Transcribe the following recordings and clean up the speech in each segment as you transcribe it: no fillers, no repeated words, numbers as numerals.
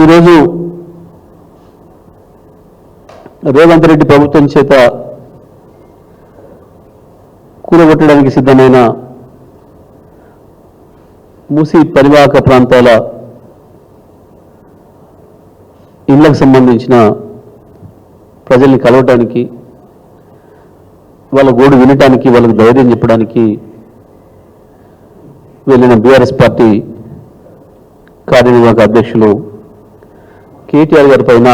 ఈరోజు రేవంత్ రెడ్డి ప్రభుత్వం చేత కూలగొట్టడానికి సిద్ధమైన మూసీ పరివాహక ప్రాంతాల ఇళ్లకు సంబంధించిన ప్రజల్ని కలవటానికి, వాళ్ళ గోడు వినటానికి, వాళ్ళకు ధైర్యం చెప్పడానికి వెళ్ళిన బీఆర్ఎస్ పార్టీ కార్యనిర్వాహక అధ్యక్షులు కేటీఆర్ గారి పైన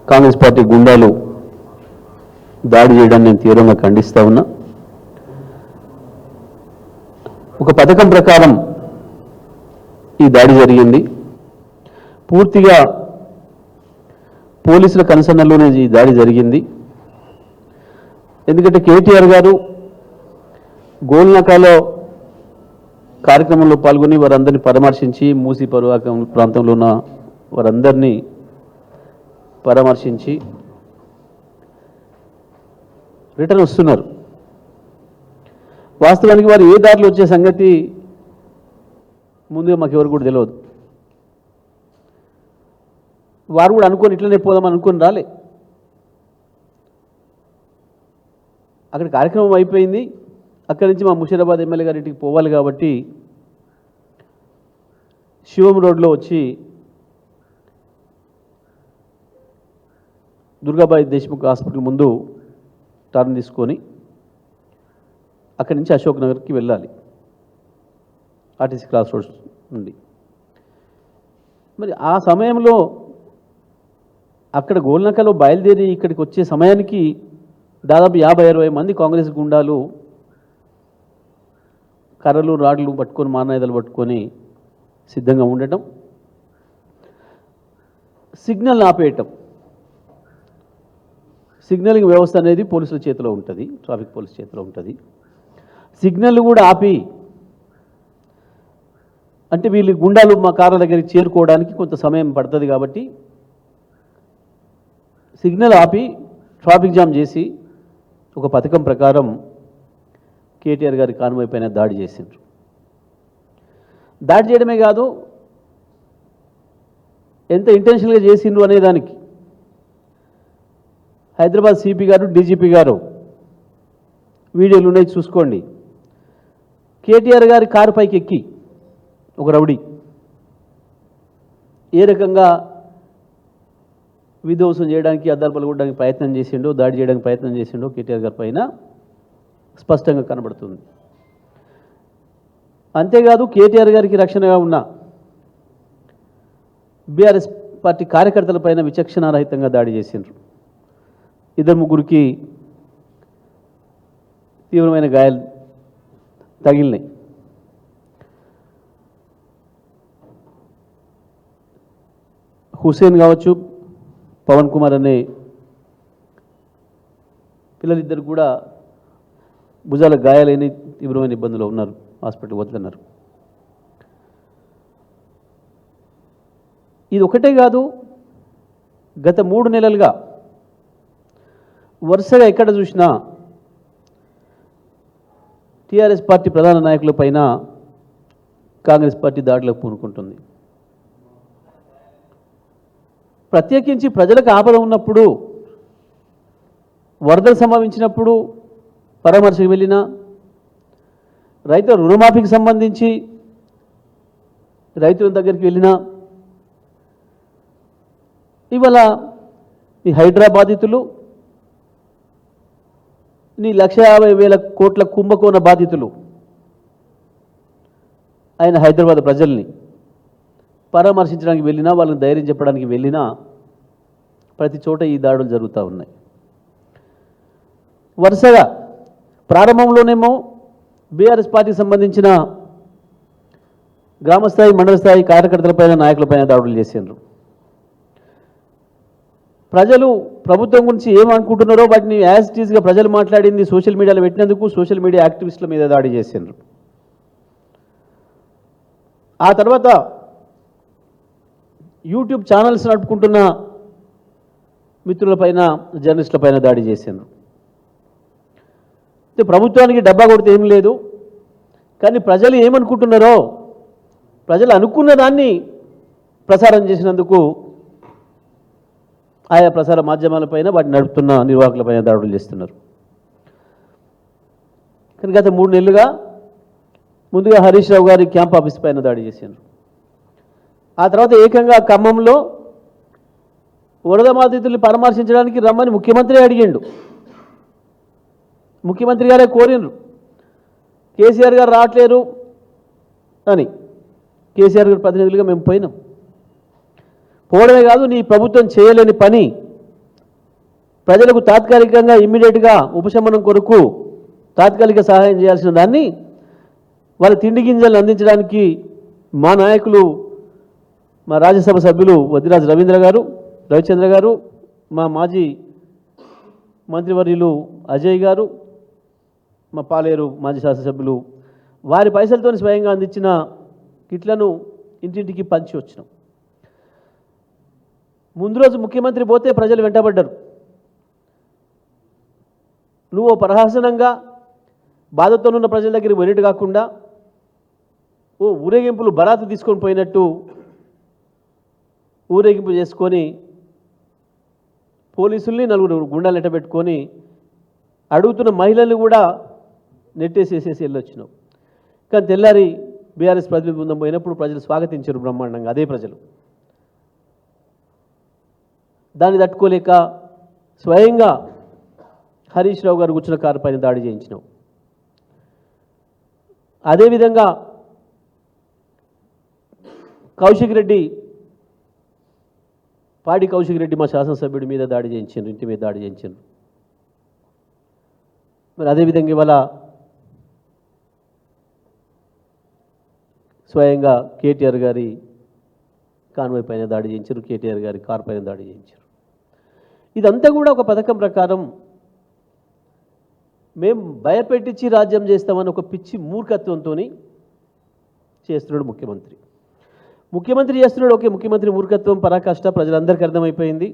కాంగ్రెస్ పార్టీ గుండాలు దాడి చేయడాన్ని నేను తీవ్రంగా ఖండిస్తా ఉన్నా. ఒక పథకం ప్రకారం ఈ దాడి జరిగింది. పూర్తిగా పోలీసుల కన్సర్న్లోనే ఈ దాడి జరిగింది. ఎందుకంటే కేటీఆర్ గారు గోల్నకాలో కార్యక్రమంలో పాల్గొని వారందరినీ పరామర్శించి, మూసీ పరివాహక ప్రాంతంలో ఉన్న వారందరినీ పరామర్శించి రిటర్న్ వస్తున్నారు. వాస్తవానికి వారు ఏ దారిలో వచ్చే సంగతి ముందుగా మాకు ఎవరు కూడా తెలియదు. వారు కూడా అనుకొని ఇట్లనే పోదామని అనుకొని రాలే. అక్కడ కార్యక్రమం అయిపోయింది. అక్కడి నుంచి మా ముషీరాబాద్ ఎమ్మెల్యే గారింటికి పోవాలి కాబట్టి శివం రోడ్లో వచ్చి దుర్గాబాయి దేశ్ముఖ్ హాస్పిటల్ ముందు టర్న్ తీసుకొని అక్కడి నుంచి అశోక్ నగర్కి వెళ్ళాలి, ఆర్టీసీ క్రాస్ రోడ్స్ నుండి. మరి ఆ సమయంలో అక్కడ గోల్నకలో బయలుదేరి ఇక్కడికి వచ్చే సమయానికి దాదాపు 50-60 మంది కాంగ్రెస్ గుండాలు కర్రలు రాడ్లు పట్టుకొని, మారణాయుధాలు పట్టుకొని సిద్ధంగా ఉండటం, సిగ్నల్ ఆపేయటం. సిగ్నలింగ్ వ్యవస్థ అనేది పోలీసుల చేతిలో ఉంటుంది, ట్రాఫిక్ పోలీస్ చేతిలో ఉంటుంది. సిగ్నల్ కూడా ఆపి, అంటే వీళ్ళు గుండాలు మా కార్ల దగ్గరికి చేరుకోవడానికి కొంత సమయం పడుతుంది కాబట్టి సిగ్నల్ ఆపి ట్రాఫిక్ జామ్ చేసి ఒక పథకం ప్రకారం కేటీఆర్ గారి కాన్వాయ్ పైన దాడి చేసిండ్రు. దాడి చేయడమే కాదు, ఎంత ఇంటెన్షనల్గా చేసిండ్రు అనేదానికి హైదరాబాద్ సిపి గారు, డీజీపీ గారు వీడియోలు ఉన్నాయి, చూసుకోండి. కేటీఆర్ గారి కారు పైకి ఎక్కి ఒక రౌడీ ఏ రకంగా విధ్వంసం చేయడానికి, అద్దాలు పలగొట్టడానికి ప్రయత్నం చేసిండో, దాడి చేయడానికి ప్రయత్నం చేసిండో కేటీఆర్ గారి పైన స్పష్టంగా కనబడుతుంది. అంతేకాదు, కేటీఆర్ గారికి రక్షణగా ఉన్న బీఆర్ఎస్ పార్టీ కార్యకర్తల పైన విచక్షణారహితంగా దాడి చేసిండ్రు. 2-3కి తీవ్రమైన గాయాలు తగిలినాయి. హుసేన్ కావచ్చు, పవన్ కుమార్ అనే పిల్లలిద్దరు కూడా భుజాల గాయాలైన తీవ్రమైన ఇబ్బందులు ఉన్నారు, హాస్పిటల్ వదులున్నారు. ఇది ఒకటే కాదు, గత 3 నెలలుగా వరుసగా ఎక్కడ చూసినా టీఆర్ఎస్ పార్టీ ప్రధాన నాయకుల పైన కాంగ్రెస్ పార్టీ దాడులకు పూనుకుంటుంది. ప్రత్యేకించి ప్రజలకు ఆపద ఉన్నప్పుడు, వరదలు సంభవించినప్పుడు పరామర్శకు వెళ్ళినా, రైతుల రుణమాఫీకి సంబంధించి రైతుల దగ్గరికి వెళ్ళినా, ఇవాళ ఈ హైడ్రా బాధితులు, నీ 150,000 కోట్ల కుంభకోణ బాధితులు ఆయన హైదరాబాద్ ప్రజల్ని పరామర్శించడానికి వెళ్ళినా, వాళ్ళని ధైర్యం చెప్పడానికి వెళ్ళినా ప్రతి చోట ఈ దాడులు జరుగుతూ ఉన్నాయి. వరుసగా ప్రారంభంలోనేమో బీఆర్ఎస్ పార్టీకి సంబంధించిన గ్రామస్థాయి, మండల స్థాయి కార్యకర్తలపైన, నాయకులపైన దాడులు చేసిండ్రు. ప్రజలు ప్రభుత్వం గురించి ఏమనుకుంటున్నారో వాటిని యాజ్ ఇట్ ఈజ్గా ప్రజలు మాట్లాడింది సోషల్ మీడియాలో పెట్టినందుకు సోషల్ మీడియా యాక్టివిస్టుల మీద దాడి చేసిండ్రు. ఆ తర్వాత యూట్యూబ్ ఛానల్స్ నడుపుకుంటున్న మిత్రులపైన, జర్నలిస్టులపైన దాడి చేసిండ్రు. ప్రభుత్వానికి డబ్బా కొడితే ఏం లేదు, కానీ ప్రజలు ఏమనుకుంటున్నారో, ప్రజలు అనుకున్న దాన్ని ప్రసారం చేసినందుకు ఆయా ప్రసార మాధ్యమాలపైన వాటిని నడుపుతున్న నిర్వాహకులపైన దాడులు చేస్తున్నారు. కానీ గత 3 నెలలుగా ముందుగా హరీష్ రావు గారి క్యాంప్ ఆఫీస్ పైన దాడి చేశారు. ఆ తర్వాత ఏకంగా ఖమ్మంలో వరద బాధితుల్ని పరామర్శించడానికి రమ్మని ముఖ్యమంత్రి అడిగిండు. ముఖ్యమంత్రి గారే కోరినరు, కేసీఆర్ గారు రావట్లేరు అని. కేసీఆర్ గారి ప్రతినిధులుగా మేము పోయినాం. పోవడమే కాదు, నీ ప్రభుత్వం చేయలేని పని, ప్రజలకు తాత్కాలికంగా ఇమ్మీడియట్గా ఉపశమనం కొరకు తాత్కాలిక సహాయం చేయాల్సిన దాన్ని వాళ్ళ తిండి గింజలను అందించడానికి మా నాయకులు, మా రాజ్యసభ సభ్యులు వద్దిరాజు రవిచంద్ర గారు, మా మాజీ మంత్రివర్యులు అజయ్ గారు, మా పాలేరు మాజీ శాసనసభ్యులు వారి పైసలతో స్వయంగా అందించిన కిట్లను ఇంటింటికి పంచి వచ్చినాం. ముందు రోజు ముఖ్యమంత్రి పోతే ప్రజలు వెంటబడ్డారు. నువ్వు ప్రహసనంగా బాధతోనున్న ప్రజల దగ్గరికి వెళ్ళినట్టు కాకుండా ఊరేగింపులు బరాతు తీసుకొని పోయినట్టు ఊరేగింపు చేసుకొని పోలీసుల్ని 4 గుండాలు నెట్టబెట్టుకొని అడుగుతున్న మహిళల్ని కూడా నెట్టేసేసేసి వెళ్ళొచ్చినావు. కానీ తెల్లారి బీఆర్ఎస్ ప్రతినిధి బృందం పోయినప్పుడు ప్రజలు స్వాగతించారు బ్రహ్మాండంగా. అదే ప్రజలు దాన్ని తట్టుకోలేక స్వయంగా హరీష్ రావు గారు కూర్చున్న కారు పైన దాడి చేయించినావు. అదేవిధంగా పాడి కౌశిక్ రెడ్డి మా శాసనసభ్యుడి మీద దాడి చేయించారు, ఇంటి మీద దాడి చేయించారు. మరి అదేవిధంగా ఇవాళ స్వయంగా కేటీఆర్ గారి కాన్వాయ్ పైన దాడి చేయించారు, కేటీఆర్ గారి కారు పైన దాడి చేయించారు. ఇదంతా కూడా ఒక పథకం ప్రకారం మేము భయపెట్టించి రాజ్యం చేస్తామని ఒక పిచ్చి మూర్ఖత్వంతో చేస్తున్నాడు ముఖ్యమంత్రి. చేస్తున్నాడు. ఓకే, ముఖ్యమంత్రి మూర్ఖత్వం పరాకాష్ట ప్రజలందరికీ అర్థమైపోయింది.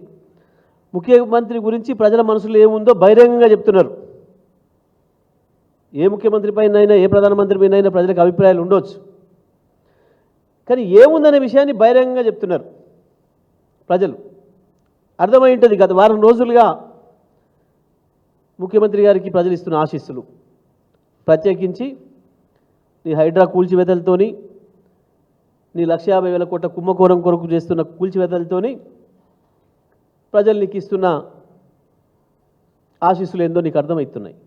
ముఖ్యమంత్రి గురించి ప్రజల మనసులో ఏముందో బహిరంగంగా చెప్తున్నారు. ఏ ముఖ్యమంత్రి పైన అయినా, ఏ ప్రధానమంత్రి పైన అయినా ప్రజలకు అభిప్రాయాలు ఉండవచ్చు, కానీ ఏముందనే విషయాన్ని బహిరంగంగా చెప్తున్నారు. ప్రజలు అర్థమై ఉంటుంది. గత వారం రోజులుగా ముఖ్యమంత్రి గారికి ప్రజలు ఇస్తున్న ఆశీస్సులు, ప్రత్యేకించి నీ హైడ్రా కూల్చివేతలతోని, నీ 1,50,000 కోట్ల కుంభకోణం కొరకు చేస్తున్న కూల్చివేతలతోని ప్రజలు నీకు ఇస్తున్న ఆశీస్సులు ఏందో నీకు అర్థమవుతున్నాయి.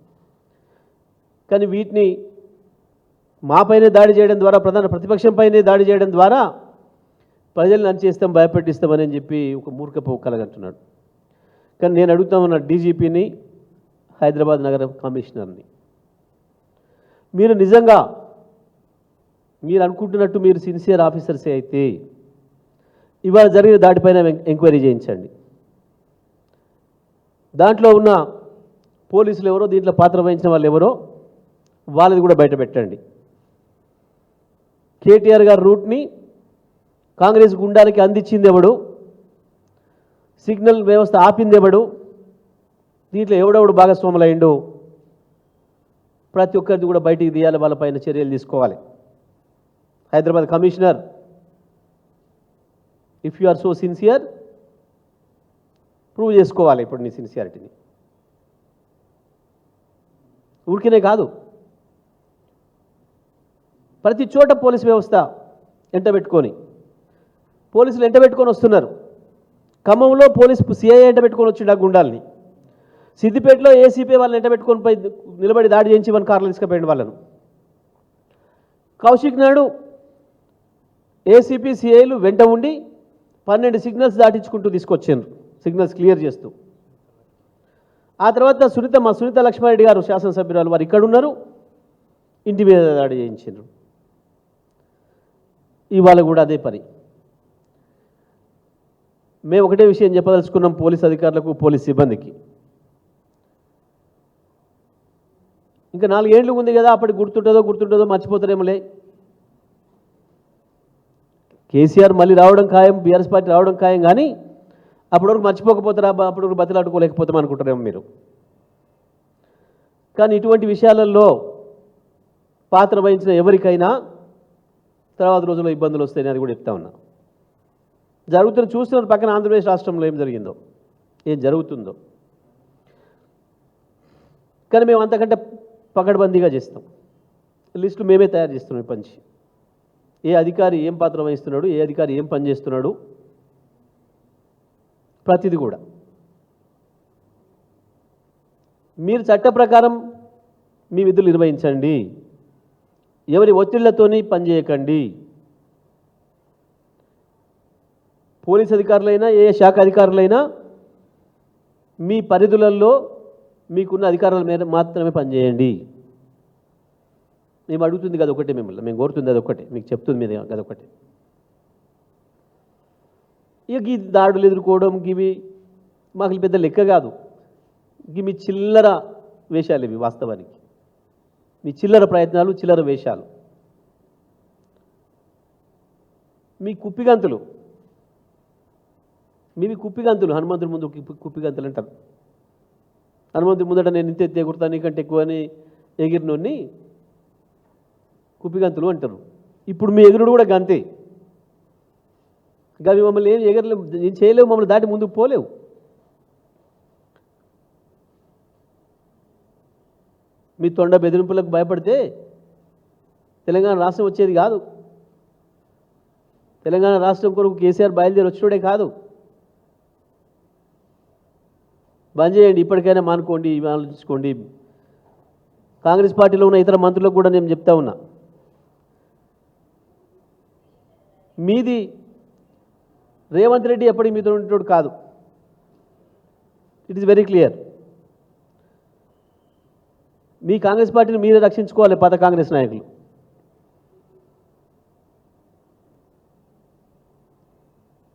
కానీ వీటిని మాపైనే దాడి చేయడం ద్వారా, ప్రధాన ప్రతిపక్షంపైనే దాడి చేయడం ద్వారా ప్రజల్ని అంచేస్తాం, భయపెట్టిస్తామని చెప్పి ఒక మూర్ఖపు కలగంటున్నాడు. కానీ నేను అడుగుతా ఉన్న డీజీపీని, హైదరాబాద్ నగర కమిషనర్ని, మీరు నిజంగా మీరు అనుకుంటున్నట్టు మీరు సిన్సియర్ ఆఫీసర్సే అయితే ఇవాళ జరిగిన దాడిపైన ఎంక్వైరీ చేయించండి. దాంట్లో ఉన్న పోలీసులు ఎవరో, దీంట్లో పాత్ర వహించిన వాళ్ళు ఎవరో వాళ్ళది కూడా బయట పెట్టండి. కేటీఆర్ గారి రూట్ని కాంగ్రెస్ గుండాలకి అందించింది ఎవడు, సిగ్నల్ వ్యవస్థ ఆపింది ఎవడు, దీంట్లో ఎవడెవడు భాగస్వాములైండు, ప్రతి ఒక్కరిది కూడా బయటికి తీయాలి, వాళ్ళపైన చర్యలు తీసుకోవాలి. Hyderabad commissioner, if you are so sincere, prove చేసుకోవాలి ఇప్పుడు నీ సిన్సియారిటీని. ఊరికనే కాదు, ప్రతి చోట పోలీస్ వ్యవస్థ పోలీసులు ఎంటబెట్టుకొని వస్తున్నారు. ఖమ్మంలో పోలీసు సిఐ ఎంటబెట్టుకొని వచ్చిండు ఆ గుండాల్ని. సిద్దిపేటలో ఏసీపీ వాళ్ళని ఎంటబెట్టుకొని పోయి నిలబడి దాడి చేయించి మన కార్లు తీసుకుపోయింది వాళ్ళను. కౌశిక్ నాయుడు ఏసీపీ సిఐలు వెంట ఉండి 12 సిగ్నల్స్ దాటించుకుంటూ తీసుకొచ్చారు, సిగ్నల్స్ క్లియర్ చేస్తూ. ఆ తర్వాత సునీత లక్ష్మారెడ్డి గారు శాసనసభ్యురాలు వారు ఇక్కడ ఉన్నారు, ఇంటి మీద దాడి చేయించారు. ఇవాళ కూడా అదే పని. మేము ఒకటే విషయం చెప్పదలుచుకున్నాం పోలీస్ అధికారులకు, పోలీస్ సిబ్బందికి. ఇంకా 4 ఏళ్ళు ఉంది కదా, అప్పటికి గుర్తుంటుందో మర్చిపోతారేమోలే. కేసీఆర్ మళ్ళీ రావడం ఖాయం, బీఆర్ఎస్ పార్టీ రావడం ఖాయం, కానీ అప్పటి వరకు మర్చిపోకపోతారా, అప్పటి వరకు బతిలాడుకోలేకపోతాం అనుకుంటారేమో మీరు. కానీ ఇటువంటి విషయాలలో పాత్ర వహించిన ఎవరికైనా తర్వాత రోజుల్లో ఇబ్బందులు వస్తాయని అది కూడా చెప్తా ఉన్నా. జరుగుతున్న చూస్తున్నారు పక్కన ఆంధ్రప్రదేశ్ రాష్ట్రంలో ఏం జరిగిందో, ఏం జరుగుతుందో. కానీ మేము అంతకంటే పకడ్బందీగా చేస్తాం. లిస్టులు మేమే తయారు చేస్తున్నాం ఈ పంచి. ఏ అధికారి ఏం పాత్ర వహిస్తున్నాడు, ఏ అధికారి ఏం పని చేస్తున్నాడు, ప్రతిదీ కూడా. మీరు చట్ట ప్రకారం మీ విధులు నిర్వహించండి, ఎవరి ఒత్తిళ్లతోని పనిచేయకండి. పోలీస్ అధికారులైనా ఏ శాఖ అధికారులైనా మీ పరిధులలో మీకున్న అధికారాల మీద మాత్రమే పనిచేయండి. మేము అడుగుతుంది కదా ఒకటే, మిమ్మల్ని మేము కోరుతుంది అదొక్కటే, మీకు చెప్తుంది మీద అదొక్కటే. ఇక ఈ దాడులు ఎదుర్కోవడం ఇవి మాకు పెద్ద లెక్క కాదు. ఇవి మీ చిల్లర వేషాలు, ఇవి వాస్తవానికి మీ చిల్లర ప్రయత్నాలు, చిల్లర వేషాలు, మీ కుప్పిగంతులు. మీవి కుప్పిగంతులు. హనుమంతుడి ముందు కుప్పిగంతులు అంటారు. హనుమంతుడి ముందట నేను ఇంత ఎత్తి ఎగురుతాను నీకంటే ఎక్కువ అని ఎగిరినోన్ని కుప్పిగంతులు అంటారు. ఇప్పుడు మీ ఎగురుడు కూడా గంతే. గవి మమ్మల్ని ఏం ఎగరలేవు, ఏం చేయలేవు, మమ్మల్ని దాటి ముందుకు పోలేవు. మీ తొండ బెదిరింపులకు భయపడితే తెలంగాణ రాష్ట్రం వచ్చేది కాదు. తెలంగాణ రాష్ట్రం కొరకు కేసీఆర్ బయలుదేరి వచ్చేవాడే కాదు. బంద్ చేయండి, ఇప్పటికైనా మానుకోండి, ఆలోచించుకోండి. కాంగ్రెస్ పార్టీలో ఉన్న ఇతర మంత్రులకు కూడా నేను చెప్తా ఉన్నా, మీది రేవంత్ రెడ్డి ఎప్పటికీ మీతో ఉండేటోడు కాదు. It is very clear. మీ కాంగ్రెస్ పార్టీని మీరే రక్షించుకోవాలి. పాత కాంగ్రెస్ నాయకులు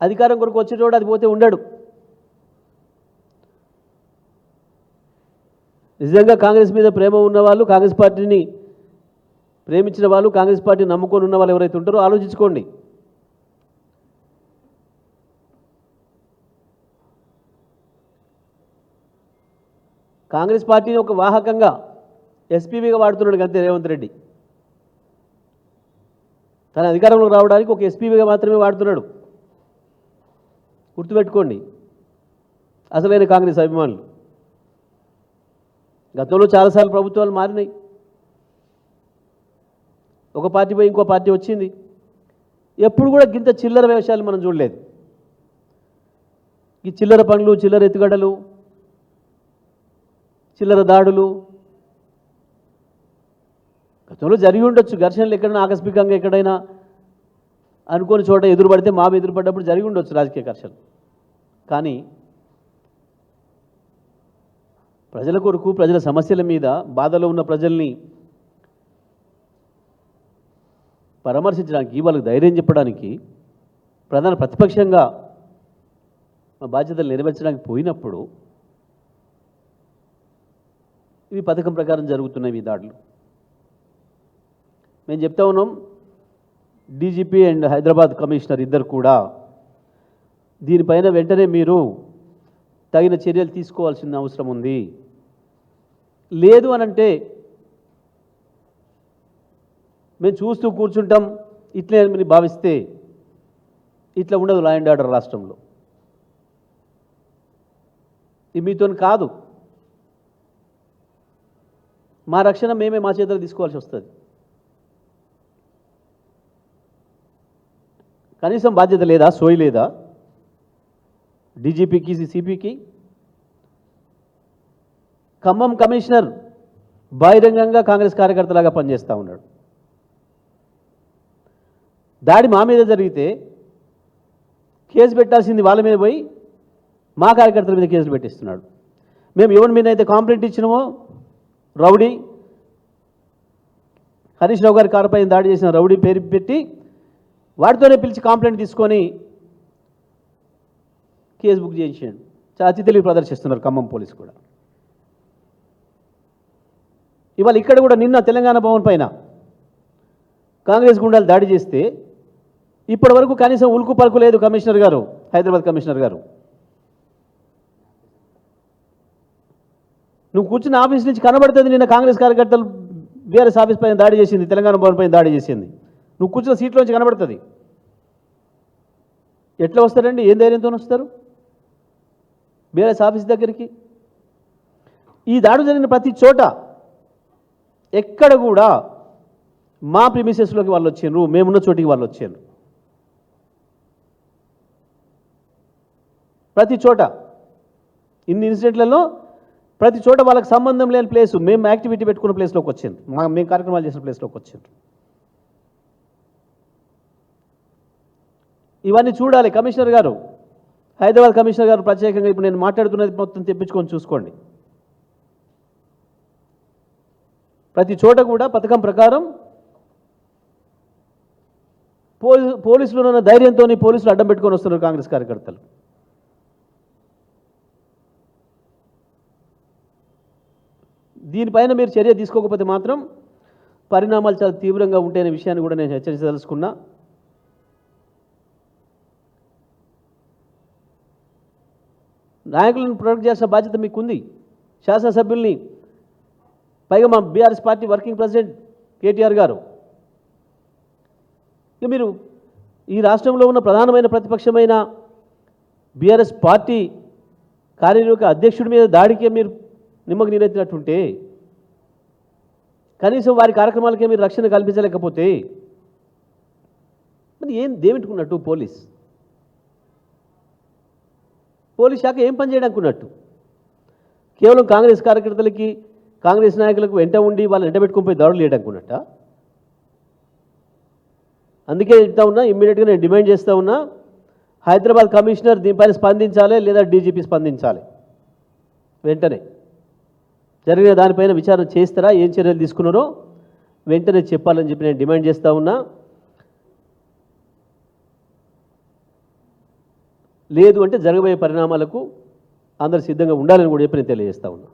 అధికారం కొరకు వచ్చేటోడు అది పోతే ఉండడు. నిజంగా కాంగ్రెస్ మీద ప్రేమ ఉన్నవాళ్ళు, కాంగ్రెస్ పార్టీని ప్రేమించిన వాళ్ళు, కాంగ్రెస్ పార్టీని నమ్ముకొని ఉన్న వాళ్ళు ఎవరైతే ఉంటారో ఆలోచించుకోండి. కాంగ్రెస్ పార్టీని ఒక వాహకంగా ఎస్పీబీగా వాడుతున్నాడు అంతే రేవంత్ రెడ్డి. తన అధికారంలోకి రావడానికి ఒక ఎస్పీబీగా మాత్రమే వాడుతున్నాడు. గుర్తుపెట్టుకోండి అసలైన కాంగ్రెస్ అభిమానులు. గతంలో చాలాసార్లు ప్రభుత్వాలు మారినాయి. ఒక పార్టీ పోయి ఇంకో పార్టీ వచ్చింది. ఎప్పుడు కూడా గింత చిల్లర వ్యవసాయాలు మనం చూడలేదు. ఈ చిల్లర పనులు, చిల్లర ఎత్తుగడలు, చిల్లర దాడులు గతంలో జరిగి ఉండొచ్చు. ఘర్షణలు ఎక్కడైనా ఆకస్మికంగా ఎక్కడైనా అనుకోని చోట ఎదురుపడితే, మా ఎదురుపడ్డప్పుడు జరిగి ఉండొచ్చు రాజకీయ ఘర్షణలు. కానీ ప్రజల కొరకు, ప్రజల సమస్యల మీద, బాధలో ఉన్న ప్రజల్ని పరామర్శించడానికి, వాళ్ళకి ధైర్యం చెప్పడానికి, ప్రధాన ప్రతిపక్షంగా మా బాధ్యతలు నెరవేర్చడానికి పోయినప్పుడు ఇవి పథకం ప్రకారం జరుగుతున్నాయి ఈ దాడులు. మేము చెప్తా ఉన్నాం, డీజీపీ అండ్ హైదరాబాద్ కమిషనర్ ఇద్దరు కూడా దీనిపైన వెంటనే మీరు తగిన చర్యలు తీసుకోవాల్సిన అవసరం ఉంది. లేదు అనంటే మేము చూస్తూ కూర్చుంటాం, ఇట్లే అని భావిస్తే ఇట్లా ఉండదు లా అండ్ ఆర్డర్ రాష్ట్రంలో. ఇది మీతో కాదు. మా రక్షణ మేమే మా చేతులు తీసుకోవాల్సి వస్తుంది. కనీసం బాధ్యత లేదా, సోయి లేదా డీజీపీకి, సిపికి? ఖమ్మం కమిషనర్ బహిరంగంగా కాంగ్రెస్ కార్యకర్తలాగా పనిచేస్తూ ఉన్నాడు. దాడి మా మీద జరిగితే కేసు పెట్టాల్సింది వాళ్ళ మీద పోయి మా కార్యకర్తల మీద కేసులు పెట్టిస్తున్నాడు. మేము ఎవరి మీద అయితే కాంప్లైంట్ ఇచ్చినామో, రౌడీ హరీష్ రావు గారి కారుపై దాడి చేసిన రౌడీ పేరు పెట్టి వాడితోనే పిలిచి కాంప్లైంట్ తీసుకొని కేసు బుక్ చేయించాడు. చాలా అతి తెలివి ప్రదర్శిస్తున్నారు ఖమ్మం పోలీసు కూడా. ఇవాళ ఇక్కడ కూడా నిన్న తెలంగాణ భవన్ పైన కాంగ్రెస్ గుండాలు దాడి చేస్తే ఇప్పటి వరకు కనీసం ఉలుకు పలుకు లేదు కమిషనర్ గారు, హైదరాబాద్ కమిషనర్ గారు. నువ్వు కూర్చున్న ఆఫీస్ నుంచి కనబడుతుంది నిన్న కాంగ్రెస్ కార్యకర్తలు బీఆర్ఎస్ ఆఫీస్ పైన దాడి చేసింది, తెలంగాణ భవన్ పైన దాడి చేసింది. నువ్వు కూర్చున్న సీట్లోంచి కనబడుతుంది. ఎట్లా వస్తారండి? ఏం ధైర్యంతో వస్తారు బీఆర్ఎస్ ఆఫీస్ దగ్గరికి? ఈ దాడులు జరిగిన ప్రతి చోట ఎక్కడ కూడా మా ప్రిమిసెస్లోకి వాళ్ళు వచ్చారు, మేమున్న చోటికి వాళ్ళు వచ్చారు. ప్రతి చోట ఇన్ని ఇన్సిడెంట్లలో ప్రతి చోట వాళ్ళకి సంబంధం లేని ప్లేసు, మేము యాక్టివిటీ పెట్టుకున్న ప్లేస్లోకి వచ్చింది, మేము కార్యక్రమాలు చేసిన ప్లేస్లోకి వచ్చింది. ఇవన్నీ చూడాలి. కమిషనర్ గారు, హైదరాబాద్ కమిషనర్ గారు ప్రత్యేకంగా ఇప్పుడు నేను మాట్లాడుతున్నది మొత్తం తెప్పించుకొని చూసుకోండి. ప్రతి చోట కూడా పథకం ప్రకారం పోలీసులు ఉన్న ధైర్యంతో పోలీసులు అడ్డం పెట్టుకొని వస్తున్నారు కాంగ్రెస్ కార్యకర్తలు. దీనిపైన మీరు చర్య తీసుకోకపోతే మాత్రం పరిణామాలు చాలా తీవ్రంగా ఉంటాయనే విషయాన్ని కూడా నేను హెచ్చరించదలుచుకున్నా. నాయకులను ప్రొటెక్ట్ చేసిన బాధ్యత మీకుంది, శాసనసభ్యుల్ని, పైగా మా BRS party working president KTR గారు. ఇక మీరు ఈ రాష్ట్రంలో ఉన్న ప్రధానమైన ప్రతిపక్షమైన బీఆర్ఎస్ పార్టీ కార్యనిర్వాహక అధ్యక్షుడి మీద దాడికే మీరు నిమ్మకు నీరెత్తినట్టుంటే, కనీసం వారి కార్యక్రమాలకే మీరు రక్షణ కల్పించలేకపోతే మరి దేమిట్టుకున్నట్టు? పోలీస్ శాఖ ఏం పని చేయడానికి ఉన్నట్టు? కేవలం కాంగ్రెస్ కార్యకర్తలకి, కాంగ్రెస్ నాయకులకు వెంట ఉండి వాళ్ళని వెంట పెట్టుకుని పోయి దాడులు చేయడానికి ఉన్నట్ట? అందుకే చెప్తా ఉన్నా, ఇమ్మీడియట్గా నేను డిమాండ్ చేస్తూ ఉన్నా, హైదరాబాద్ కమిషనర్ దీనిపైన స్పందించాలి, లేదా డీజీపీ స్పందించాలి. వెంటనే జరిగిన దానిపైన విచారణ చేస్తారా, ఏం చర్యలు తీసుకున్నారో వెంటనే చెప్పాలని చెప్పి నేను డిమాండ్ చేస్తూ ఉన్నా. లేదు అంటే జరగబోయే పరిణామాలకు అందరూ సిద్ధంగా ఉండాలని కూడా చెప్పి నేను తెలియజేస్తూ ఉన్నా.